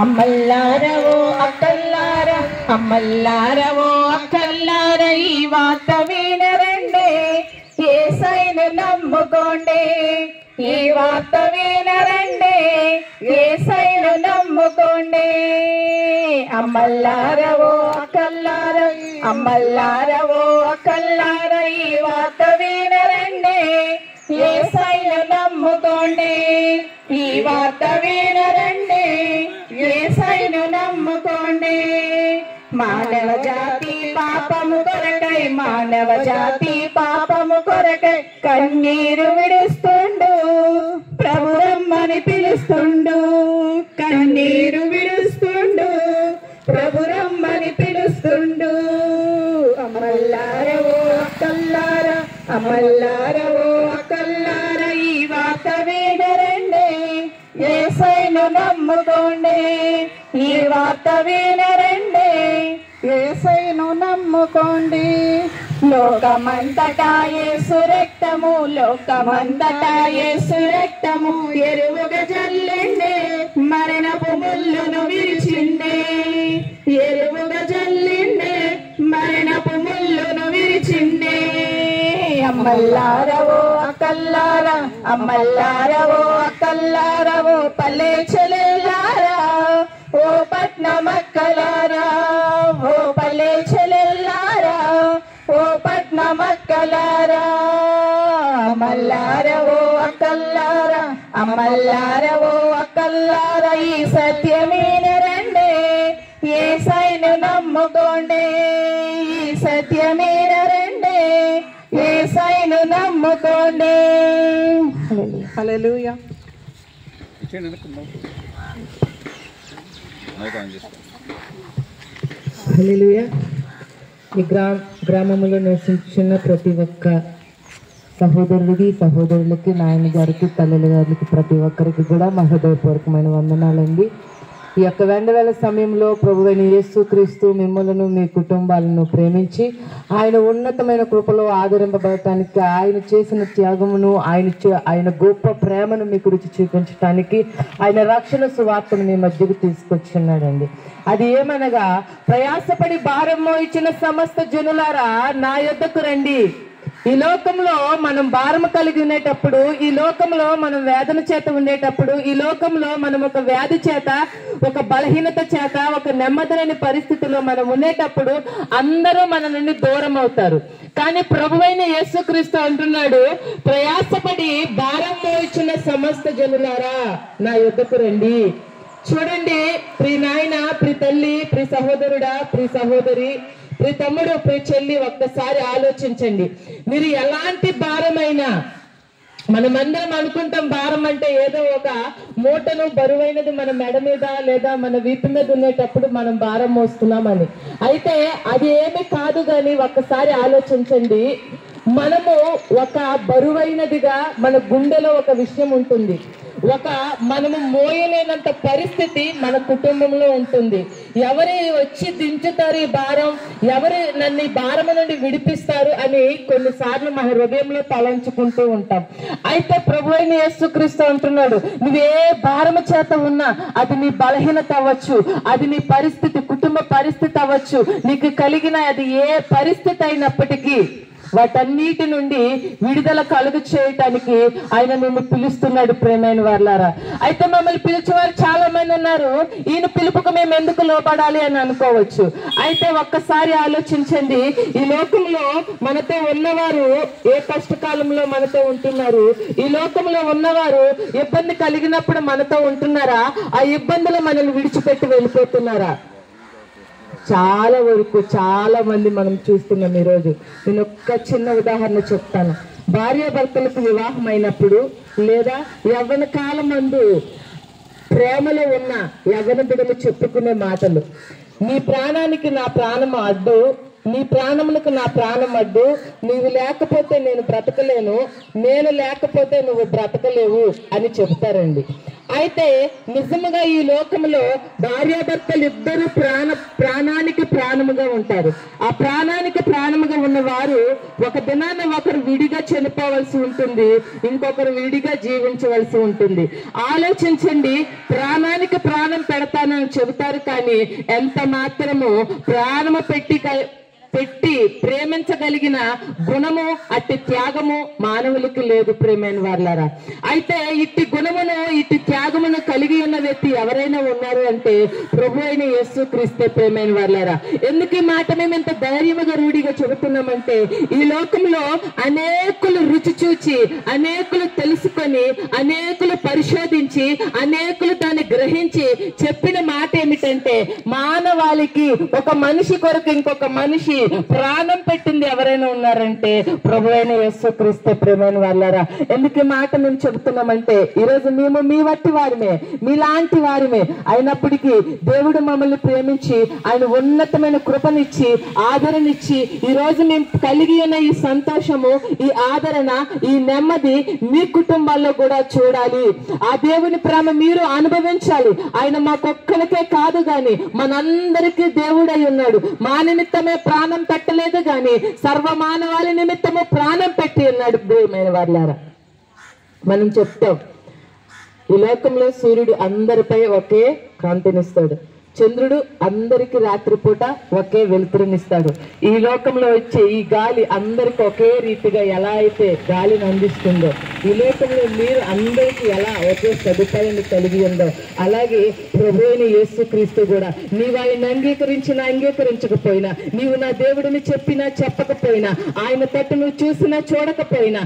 అమ్మల్లారవో అక్కల్లార, అమ్మల్లారవో అక్కల్లార, ఈ వార్త వినరండి, యేసయ్యను నమ్ముకోండి. ఈ వార్త వినరండి, యేసయ్యను నమ్ముకోండి. అమ్మల్లారవో అక్కల్లార, అమ్మల్లారవో అక్కల్లార, ఈ వార్త వినరండి, యేసయ్యను నమ్ముకోండి. ఈ వార్త వినరండి, యేసయ్యను నమ్ముకోండి. మానవ జాతి పాపము కొరకై, మానవ జాతి పాపము కొరకై కన్నీరు విడుస్తుండు, ప్రభు రమ్మని పిలుస్తుండు. కన్నీరు విడుస్తుండు, ప్రభు రమ్మని పిలుస్తుండు. అమ్మల్లారవో అక్కల్లార, అమ్మల్లారవో అక్కల్లార, ఈ వార్త వినరండి, యేసయ్యను నమ్ముకోండి. ఈ వార్త వినరండి, యేసయ్యను నమ్ముకోండి. లోకమంతటా యేసు రక్తము, లోకమంతటా యేసు రక్తము ఎరువుగా జల్లిండే, మరణపు ముళ్ళును విరిచిండే. ఎరువుగా జల్లిండే, మరణపు ముళ్ళును విరిచిండే. అమ్మల్లారవో అక్కల్లార, అమ్మల్లారవో అక్కల్లారవో పల్లె చెల్లెల్లారా, ఓ పట్నమక్కలారా, ఓ పల్లె చెల్లెల్లారా, ఓ పట్నమక్కలారా. అమ్మల్లారవో అక్కల్లారా, అమ్మల్లారవో అక్కల్లారా, ఈ సత్యమేనరండి, యేసయ్యను నమ్ముకోండి. ఈ సత్యమేనరండి, యేసయ్యను నమ్ముకోండి. హల్లెలూయా. హల్లెలూయా. ఈ గ్రామంలో నివసించిన ప్రతి ఒక్క సహోదరుడికి, సహోదరులకి, నాయన గారికి, తల్లుల గారికి, ప్రతి ఒక్కరికి కూడా మా హృదయపూర్వకమైన వందనాలండి. ఈ యొక్క వెండవేళ సమయంలో ప్రభువైన యేసుక్రీస్తు మిమ్మలను, మీ కుటుంబాలను ప్రేమించి ఆయన ఉన్నతమైన కృపలో ఆదరింపబడటానికి, ఆయన చేసిన త్యాగమును, ఆయన గొప్ప ప్రేమను మీకు రుచి చూపించడానికి ఆయన రక్షణ సువార్తను మీ మధ్యకు తీసుకొచ్చున్నాడండి. అది ఏమనగా, ప్రయాసపడి భారం మోయించిన సమస్త జనులారా నా యొద్దకు రండి. ఈ లోకంలో మనం భారము కలిగి ఉండేటప్పుడు, ఈ లోకంలో మనం వేదన చేత ఉండేటప్పుడు, ఈ లోకంలో మనం ఒక వ్యాధి చేత, ఒక బలహీనత చేత, ఒక నెమ్మదిలేని పరిస్థితిలో మనం ఉండేటప్పుడు అందరూ మన నుండి దూరం అవుతారు. కానీ ప్రభువైన యేసుక్రీస్తు అంటున్నాడు, ప్రయాసపడి భారం మోయించిన సమస్త జనులారా నా యొద్దకు రండి. చూడండి ప్రియ నాయన, ప్రియ తల్లి, ప్రియ సహోదరుడా, ప్రియ సహోదరి, ప్రియ తమ్ముడు, ప్రియ చెల్లి, ఒక్కసారి ఆలోచించండి. మీరు ఎలాంటి భారమైనా, మనమందరం అనుకుంటాం భారం అంటే ఏదో ఒక మూటను బరువైనది మన మెడ మీద లేదా మన వీపు మీద ఉండేటప్పుడు మనం భారం మోస్తున్నామని. అయితే అది ఏమీ కాదు. కానీ ఒక్కసారి ఆలోచించండి, మనము ఒక బరువైనదిగా మన గుండెలో ఒక విషయం ఉంటుంది, మనము మోయలేనంత పరిస్థితి మన కుటుంబంలో ఉంటుంది. ఎవరు వచ్చి దించుతారు ఈ భారం, ఎవరు నన్ను ఈ భారం నుండి విడిపిస్తారు అని కొన్నిసార్లు మన హృదయంలో తలంచుకుంటూ ఉంటాం. అయితే ప్రభువైన యేసుక్రీస్తు అంటున్నాడు, నువ్వే భారము చేత ఉన్నా, అది నీ బలహీనత అవ్వచ్చు, అది నీ పరిస్థితి, కుటుంబ పరిస్థితి అవ్వచ్చు, నీకు కలిగిన అది ఏ పరిస్థితి అయినప్పటికీ వాటన్నిటి నుండి విడుదల కలుగు చేయటానికి ఆయన నిన్ను పిలుస్తున్నాడు ప్రేమైన వారులారా. అయితే మమ్మల్ని పిలిచేవారు చాలా మంది ఉన్నారు, ఈయన పిలుపుకు మేము ఎందుకు లోపడాలి అని అనుకోవచ్చు. అయితే ఒక్కసారి ఆలోచించండి, ఈ లోకంలో మనతో ఉన్నవారు ఏ కష్టకాలంలో మనతో ఉంటున్నారు, ఈ లోకంలో ఉన్నవారు ఇబ్బంది కలిగినప్పుడు మనతో ఉంటున్నారా, ఆ ఇబ్బందులు మనల్ని విడిచిపెట్టి వెళ్ళిపోతున్నారా? చాలా వరకు చాలా మంది మనం చూస్తున్నాం. ఈరోజు నేను ఒక్క చిన్న ఉదాహరణ చెప్తాను. భార్యాభర్తలకు వివాహం అయినప్పుడు లేదా యవ్వన కాలం మందు ప్రేమలో ఉన్న యవ్వన బిడ్డలు చెప్పుకునే మాటలు, నీ ప్రాణానికి నా ప్రాణం అడ్డు, నీ ప్రాణములకు నా ప్రాణం అడ్డు, నీవు లేకపోతే నేను బ్రతకలేను, నేను లేకపోతే నువ్వు బ్రతకలేవు అని చెబుతారండి. అయితే నిజముగా ఈ లోకంలో భార్యాభర్తలు ఇద్దరు ప్రాణానికి ప్రాణముగా ఉంటారు. ఆ ప్రాణానికి ప్రాణముగా ఉన్నవారు ఒక దినాన ఒకరు విడిగా చనిపోవలసి ఉంటుంది, ఇంకొకరు విడిగా జీవించవలసి ఉంటుంది. ఆలోచించండి, ప్రాణానికి ప్రాణం పెడతానని చెబుతారు, కానీ ఎంత మాత్రము ప్రాణము పెట్టి ప్రేమించగలిగిన గుణము, అట్టి త్యాగము మానవులకి లేదు ప్రేమైన వాళ్ళారా. అయితే ఇట్టి గుణమును, ఇట్టి త్యాగమును కలిగి ఉన్న వ్యక్తి ఎవరైనా ఉన్నారు అంటే ప్రభు అయిన యేసుక్రీస్తే ప్రేమైన వాళ్ళారా. ఎందుకు ఈ మాట మేము ఇంత ధైర్యముగా రూఢిగా చెబుతున్నామంటే, ఈ లోకంలో అనేకులు రుచి చూచి, అనేకులు తెలుసుకొని, అనేకులు పరిశోధించి, అనేకులు దాన్ని గ్రహించి చెప్పిన మాట ఏమిటంటే, మానవాళికి ఒక మనిషి కొరకు ఇంకొక మనిషి ప్రాణం పెట్టింది ఎవరైనా ఉన్నారంటే ప్రభు అయిన యేసుక్రీస్తే ప్రేమైన వాళ్ళారా. ఎందుకు ఈ మాట మేము చెబుతున్నామంటే, ఈరోజు మేము మీ వట్టి వారిమే, మీలాంటి వారిమే అయినప్పటికీ దేవుడు మమ్మల్ని ప్రేమించి ఆయన ఉన్నతమైన కృపనిచ్చి, ఆదరణిచ్చి, ఈ రోజు మేము కలిగి ఉన్న ఈ సంతోషము, ఈ ఆదరణ, ఈ నెమ్మది మీ కుటుంబాల్లో కూడా చూడాలి. ఆ దేవుని ప్రేమ మీరు అనుభవించాలి. ఆయన మాకొక్కరికే కాదు గాని మనందరికీ దేవుడై ఉన్నాడు. మా నిమిత్తమే ప్రాణం పెట్టలేదు గాని సర్వమానవాళి నిమిత్తము ప్రాణం పెట్టి ఉన్నాడు ప్రియమైన వాళ్ళారా. మనం చెప్తాం, ఈ లోకంలో సూర్యుడు అందరిపై ఒకే కాంతినిస్తాడు, చంద్రుడు అందరికి రాత్రిపూట ఒకే వెలుతురునిస్తాడు. ఈ లోకంలో వచ్చే ఈ గాలి అందరికి ఒకే రీతిగా ఎలా అయితే గాలిని అందిస్తుందో, ఈ లోకంలో మీరు అందరికీ ఎలా ఒకే సదుపాయాన్ని కలిగి ఉందో, అలాగే ప్రభు అయిన యేసుక్రీస్తు కూడా నీవు ఆయన అంగీకరించకపోయినా, నీవు నా దేవుడిని చెప్పినా చెప్పకపోయినా, ఆయన తట్టు నువ్వు చూసినా చూడకపోయినా,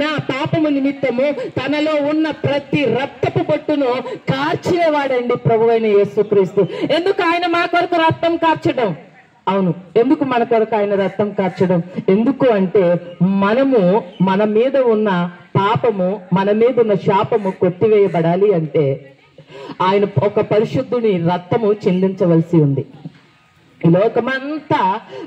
నా పాపము నిమిత్తము తనలో ఉన్న ప్రతి రక్తపు బొట్టును కార్చేవాడండి ప్రభు అయిన యేసుక్రీస్తు. ఎందుకు ఆయన మా కొరకు రక్తం కార్చడం? అవును, ఎందుకు మన కొరకు ఆయన రక్తం కార్చడం? ఎందుకు అంటే మనము, మన మీద ఉన్న పాపము, మన మీద ఉన్న శాపము కొట్టివేయబడాలి అంటే ఆయన ఒక పరిశుద్ధుని రక్తము చెందించవలసి ఉంది. ఈ లోకమంతా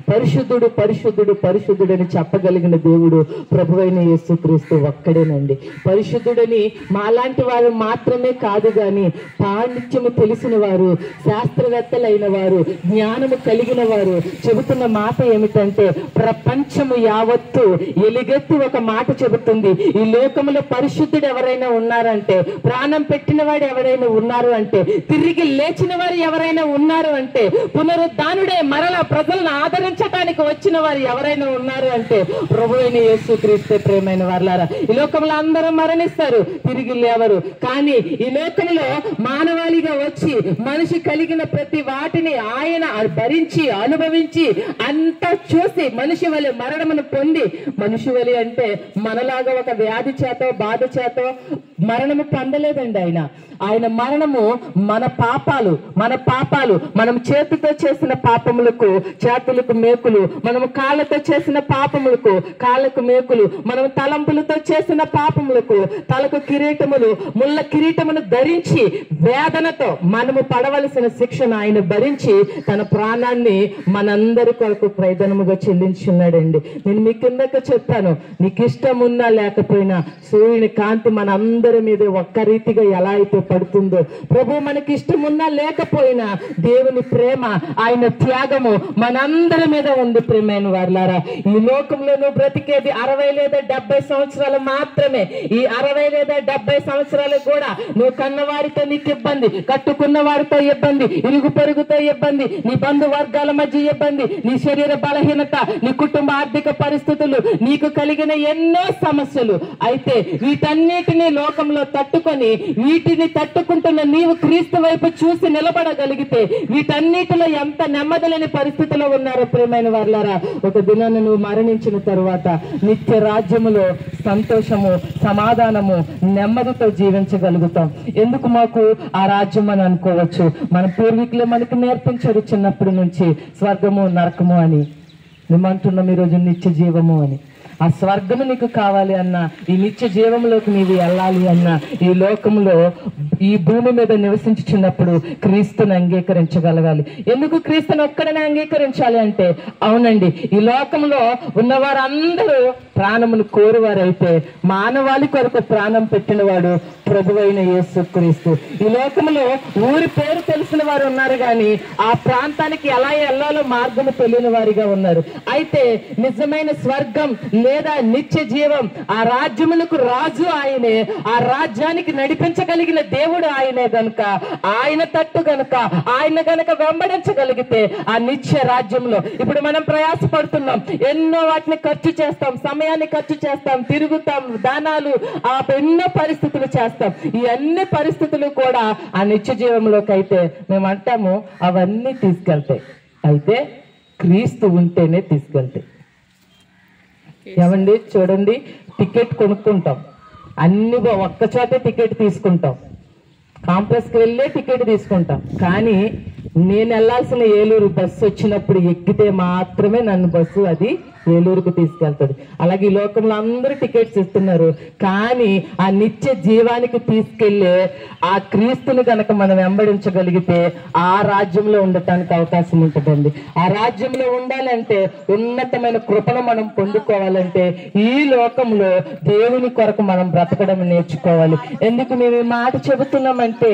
పరిశుద్ధుడు పరిశుద్ధుడు పరిశుద్ధుడని చెప్పగలిగిన దేవుడు ప్రభువైన యేసుక్రీస్తు ఒక్కడేనండి. పరిశుద్ధుడని మాలాంటి వారు మాత్రమే కాదు గాని పాండిత్యము తెలిసిన వారు, శాస్త్రవేత్తలైన వారు, జ్ఞానము కలిగిన వారు చెబుతున్న మాట ఏమిటంటే, ప్రపంచము యావత్తు ఎలుగెత్తి ఒక మాట చెబుతుంది, ఈ లోకములో పరిశుద్ధుడు ఎవరైనా ఉన్నారంటే, ప్రాణం పెట్టిన వాడు ఎవరైనా ఉన్నారు అంటే, తిరిగి లేచిన వారు ఎవరైనా ఉన్నారు అంటే, పునరుద్ధానుడే మరలా ప్రజలను ఆదరించడానికి వచ్చిన వారు ఎవరైనా ఉన్నారు అంటే ప్రభువైన యేసుక్రీస్తే ప్రేమైన వాళ్ళారా. ఈ లోకంలో అందరూ మరణిస్తారు, తిరిగి లేవరు. కానీ ఈ లోకంలో మానవాళిగా వచ్చి మనిషి కలిగిన ప్రతి వాటిని ఆయన భరించి అనుభవించి అంతా చూసి మనిషి వలె మరణమును పొంది, మనిషి వలె అంటే మనలాగా ఒక వ్యాధి చేతో బాధ చేతో మరణము పొందలేదండి. ఆయన మరణము మన పాపాలు మనం చేతితో చేసిన పాపములకు చేతులకు మేకులు, మనము కాళ్ళతో చేసిన పాపములకు కాళ్ళకు మేకులు, మనం తలంపులతో చేసిన పాపములకు తలకు కిరీటములు, ముళ్ళ కిరీటమును ధరించి వేదనతో మనము పడవలసిన శిక్షను ఆయన భరించి తన ప్రాణాన్ని మనందరి కొరకు ప్రయత్నముగా చెల్లించున్నాడండి. నేను మీ కిందక చెప్పాను, నీకు ఇష్టం ఉన్నా లేకపోయినా సూర్యుని కాంతి మన అందరి మీద ఒక్క రీతిగా ఎలా అయితే పడుతుందో, ప్రభు మనకి ఇష్టం ఉన్నా లేకపోయినా దేవుని ప్రేమ, ఆయన త్యాగము మనందరి మీద ఉంది ప్రేమైన వారులారా. ఈ లోకంలో నువ్వు బ్రతికేది 60 లేదా 70 సంవత్సరాలు మాత్రమే. ఈ 60 లేదా 70 సంవత్సరాలు కూడా నువ్వు కన్నవారితో నీకు ఇబ్బంది, కట్టుకున్న వారితో ఇబ్బంది, ఇరుగు పొరుగుతో ఇబ్బంది, నీ బంధు వర్గాల మధ్య ఇబ్బంది, నీ శరీర బలహీనత, నీ కుటుంబ ఆర్థిక పరిస్థితులు, నీకు కలిగిన ఎన్నో సమస్యలు. అయితే వీటన్నిటినీ లోకంలో తట్టుకొని, వీటిని తట్టుకుంటున్న నీవు క్రీస్తు వైపు చూసి నిలబడగలిగితే, వీటన్నిటిలో ఎంత నెమ్మదిలేని పరిస్థితిలో ఉన్నారో ప్రియమైన వారులారా, ఒక దినాన్ని నువ్వు మరణించిన తరువాత నిత్య రాజ్యములో సంతోషము, సమాధానము, నెమ్మదితో జీవించగలుగుతాం. ఎందుకు మాకు ఆ రాజ్యం అని అనుకోవచ్చు. మన పూర్వీకులే మనకు నేర్పించారు చిన్నప్పటి నుంచి స్వర్గము నరకము అని. మేమంటున్నాం ఈరోజు నిత్య జీవము అని. ఆ స్వర్గము నీకు కావాలి అన్నా, ఈ నిత్య జీవంలోకి నీవు వెళ్ళాలి అన్నా, ఈ లోకంలో ఈ భూమి మీద నివసించుచున్నప్పుడు క్రీస్తుని అంగీకరించగలగాలి. ఎందుకు క్రీస్తుని ఒక్కడనే అంగీకరించాలి అంటే, అవునండి, ఈ లోకంలో ఉన్నవారందరూ ప్రాణమును కోరువారైతే మానవాళి కొరకు ప్రాణం పెట్టిన వాడు ప్రభువైన యేసుక్రీస్తు. ఈ లోకంలో ఊరి పేరు తెలిసిన వారు ఉన్నారు కానీ ఆ ప్రాంతానికి ఎలా వెళ్ళాలో మార్గము తెలియని వారిగా ఉన్నారు. అయితే నిజమైన స్వర్గం లేదా నిత్య జీవం, ఆ రాజ్యములకు రాజు ఆయనే, ఆ రాజ్యానికి నడిపించగలిగిన దేవుడు ఆయనే గనుక, ఆయన తట్టు గనుక, ఆయన గనుక వెంబడించగలిగితే ఆ నిత్య రాజ్యంలో ఇప్పుడు మనం ప్రయాసపడుతున్నాం, ఎన్నో వాటిని ఖర్చు చేస్తాం, సమయాన్ని ఖర్చు చేస్తాం, తిరుగుతాం, దానాలు, ఆ ఎన్నో పరిస్థితులు చేస్తాం. ఈ అన్ని పరిస్థితులు కూడా ఆ నిత్య జీవంలోకి అయితే మేము అంటాము అవన్నీ తీసుకెళ్తాయి. అయితే క్రీస్తు ఉంటేనే తీసుకెళ్తాయి. ఏమండి చూడండి, టికెట్ కొనుక్కుంటాం, అన్ని ఒక్కచోటే టికెట్ తీసుకుంటాం, కాంప్లెక్స్కి వెళ్ళే టికెట్ తీసుకుంటాం. కానీ నేను వెళ్ళాల్సిన ఏలూరు బస్సు వచ్చినప్పుడు ఎక్కితే మాత్రమే నన్ను బస్సు అది ఏలూరుకు తీసుకెళ్తుంది. అలాగే ఈ లోకంలో అందరూ టికెట్స్ ఇస్తున్నారు, కానీ ఆ నిత్య జీవానికి తీసుకెళ్లే ఆ క్రీస్తుని కనుక మనం వెంబడించగలిగితే ఆ రాజ్యంలో ఉండటానికి అవకాశం ఉంటుందండి. ఆ రాజ్యంలో ఉండాలంటే, ఉన్నతమైన కృపను మనం పొందుకోవాలంటే ఈ లోకంలో దేవుని కొరకు మనం బ్రతకడం నేర్చుకోవాలి. ఎందుకు మేము ఈ మాట చెబుతున్నామంటే,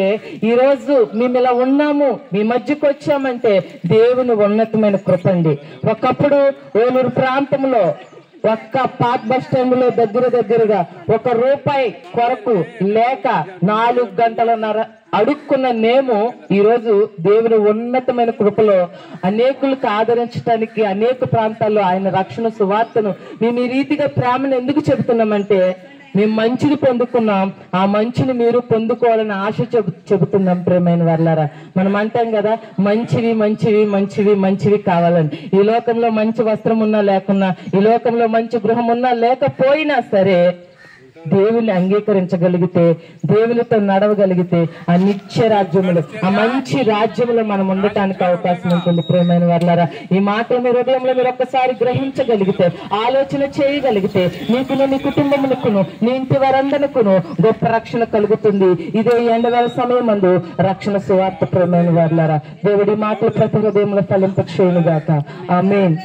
ఈరోజు మేము ఇలా ఉన్నాము, మీ మధ్యకు వచ్చామంటే దేవుని ఉన్నతమైన కృప అండి. ఒకప్పుడు ఏలూరు ప్రాంతంలో ఒక్క పాత బస్ స్టాండ్ లో దగ్గరగా ₹1 కొరకు లేక 4 గంటలన్నర అడుక్కున్న మేము ఈరోజు దేవుని ఉన్నతమైన కృపలో అనేకులకు ఆదరించడానికి అనేక ప్రాంతాల్లో ఆయన రక్షణ సువార్తను మేము ఈ రీతిగా ప్రేమను ఎందుకు చెబుతున్నామంటే, మేము మంచిని పొందుకున్నాం, ఆ మంచిని మీరు పొందుకోవాలని ఆశ చెబుతున్నాం. ప్రేమైన వాళ్ళారా, మనం అంటాం కదా, మంచివి మంచివి మంచివి మంచివి కావాలని. ఈ లోకంలో మంచి వస్త్రం ఉన్నా లేకున్నా, ఈ లోకంలో మంచి గృహం ఉన్నా లేకపోయినా సరే, దేవుని అంగీకరించగలిగితే, దేవునితో నడవగలిగితే ఆ నిత్య రాజ్యములు, ఆ మంచి రాజ్యములో మనం ఉండటానికి అవకాశం ఉంటుంది. ప్రేమైన వాళ్ళారా, ఈ మాట మీ హృదయంలో మీరు ఒక్కసారి గ్రహించగలిగితే, ఆలోచన చేయగలిగితే, నీకును, నీ కుటుంబమునకును, నీ ఇంటి వారందరికును గొప్ప రక్షణ కలుగుతుంది. ఇదే ఎండవేళ సమయం అందు రక్షణ సువార్త. ప్రేమైన వాళ్ళారా, దేవుడి మాటలు ప్రతి హృదయంలో ఫలింపచేయును గాక. ఆమేన్.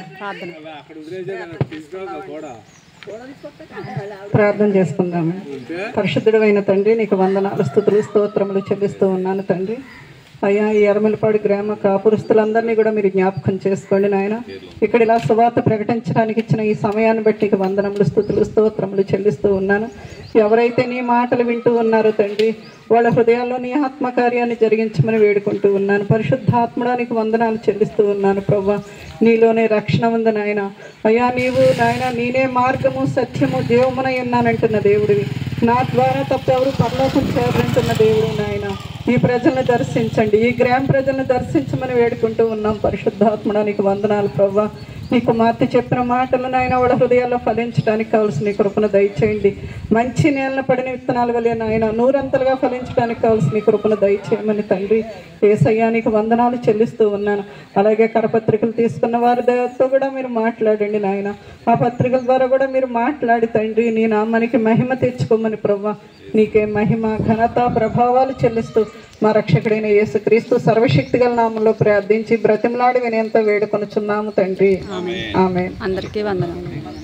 ప్రార్థన చేసుకుందాము. పరిశుద్ధుడైన తండ్రి, నీకు వందనాలు, స్తుతులు, స్తోత్రములు చెల్లిస్తూ ఉన్నాను తండ్రి. అయ్యా, ఈ ఎర్రమలపాడు గ్రామ కాపురస్తులందరినీ కూడా మీరు జ్ఞాపకం చేసుకోండి నాయన. ఇక్కడ ఇలా సువార్త ప్రకటించడానికి ఇచ్చిన ఈ సమయాన్ని బట్టి నీకు వందనములు, స్తుతులు, స్తోత్రములు చెల్లిస్తూ ఉన్నాను. ఎవరైతే నీ మాటలు వింటూ ఉన్నారో తండ్రి, వాళ్ళ హృదయాల్లో నీ ఆత్మకార్యాన్ని జరిగించమని వేడుకుంటూ ఉన్నాను. పరిశుద్ధాత్మడానికి వందనాలు చెల్లిస్తూ ఉన్నాను. ప్రభువా, నీలోనే రక్షణ ఉంది నాయన. అయ్యా, నీవు నాయన నేనే మార్గము సత్యము జీవమునై ఉన్నానంటున్న దేవుడివి. నా ద్వారా తప్ప ఎవరు పరలోకం చేరంటున్న దేవుడు నాయన. ఈ ప్రజలను దర్శించండి, ఈ గ్రామ ప్రజలను దర్శించమని వేడుకుంటూ ఉన్నాం. పరిశుద్ధాత్మడానికి వందనాలు ప్రభువా. నీ కుమార్తె చెప్పిన మాటలు నాయన వాళ్ళ హృదయాల్లో ఫలించడానికి కావాల్సిన నీ కృపను దయచేయండి. మంచి నేలను పడిన విత్తనాలు వలె నాయన నూరంతలుగా ఫలించడానికి కావాల్సిన నీ కృపను దయచేయమని తండ్రి యేసయ్యా నీకు వందనాలు చెల్లిస్తూ ఉన్నాను. అలాగే కరపత్రికలు తీసుకున్న వారితో కూడా మీరు మాట్లాడండి నాయన. ఆ పత్రికల ద్వారా కూడా మీరు మాట్లాడి తండ్రి నీ నామానికి మహిమ తెచ్చుకోమని ప్రభువా. నీకే మహిమ, ఘనత, ప్రభావాలు చెల్లిస్తూ మా రక్షకుడైన యేసుక్రీస్తు సర్వశక్తి గల నామంలో ప్రార్థించి బ్రతిమలాడి వినేంత వేడుకొనుచున్నాము తండ్రి. ఆమేన్. అందరికీ వందనాలు.